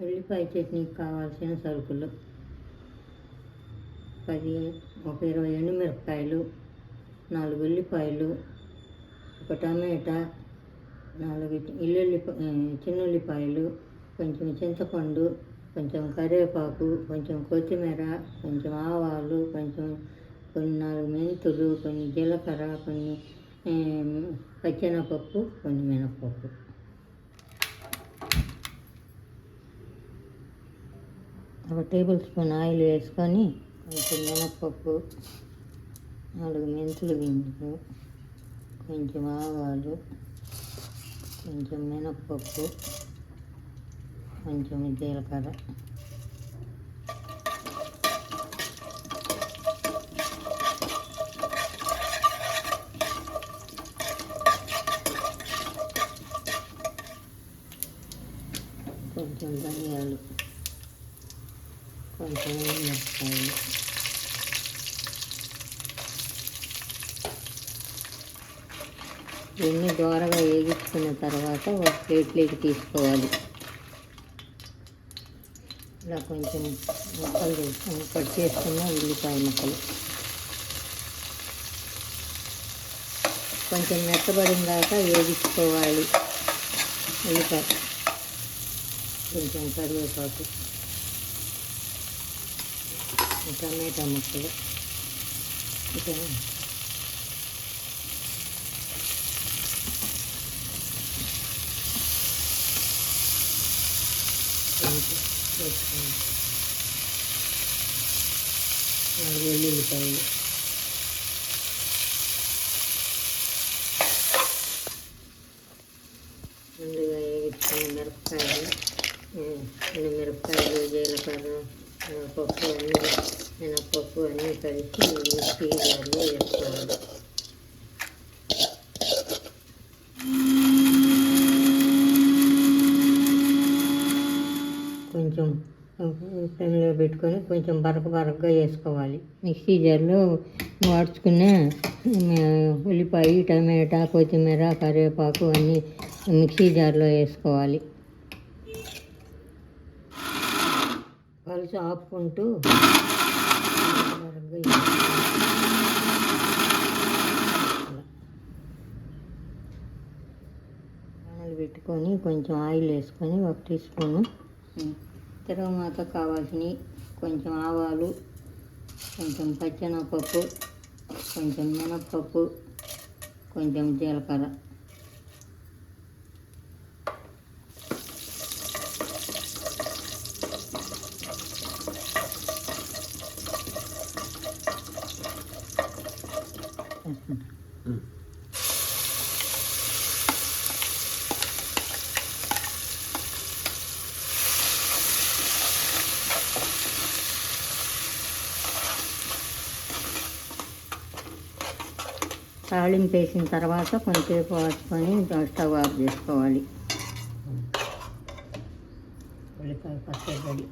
ఉల్లిపాయ చట్నీకి కావాల్సిన సరుకులు: ఒక 20 ఎండుమిరపకాయలు, 4 ఉల్లిపాయలు, 1 టమాటా, 4 చిన్నుల్లిపాయలు, కొంచెం చింతపండు, కొంచెం కరివేపాకు, కొంచెం కొత్తిమీర, కొంచెం ఆవాలు, కొన్ని 4 మెంతులు, కొన్ని జీలకర్ర, కొన్ని పచ్చెనగపప్పు, కొన్ని మినపప్పు. ఒక టేబుల్ స్పూన్ ఆయిల్ వేసుకొని కొంచెం మినపప్పు, 4 మెంతులు గింజలు, కొంచెం ఆవాలు, కొంచెం మినపప్పు, కొంచెం జీలకర్ర, కొంచెం ధనియాలు, కొంచెం మిరపకాయలు, ఇవన్నీ దోరగా వేగించుకున్న తర్వాత ఒక ప్లేట్లోకి తీసుకోవాలి. ఇలా కొంచెం ముక్కలు కట్ చేసుకున్న ఉల్లిపాయ ముక్కలు కొంచెం మెత్తబడిన దాకా వేగించుకోవాలి. ఉల్లిపాయ, కొంచెం కరివేపాకు, టమాటా ముక్కలు, వెల్లుల్లిపాయలు, ముందుగా వేయించుకున్న మిరపకాయలు, జీలకర్ర, మినపప్పు అన్నీ కలిసి మిక్సీ జార్లో వేసుకోవాలి. కొంచెం ఫ్లేమ్లో పెట్టుకొని కొంచెం బరకగా వేసుకోవాలి. మిక్సీ జార్లో వాడ్చుకున్న ఉల్లిపాయ, టమాటా, కొత్తిమీర, కరివేపాకు అన్నీ మిక్సీ జార్లో వేసుకోవాలి. పలుచు ఆపుకుంటూ పానలు పెట్టుకొని కొంచెం ఆయిల్ వేసుకొని 1 టీ స్పూను తిరగమాత కావాల్సినవి, కొంచెం ఆవాలు, కొంచెం పచ్చెనగపప్పు, కొంచెం మినపప్పు, కొంచెం జీలకర్ర, తాళింపు వేసిన తర్వాత కొంచెంసేపు వాడుకొని స్టవ్ ఆఫ్ చేసుకోవాలి. ఉల్లిపాయ పచ్చడి రెడీ.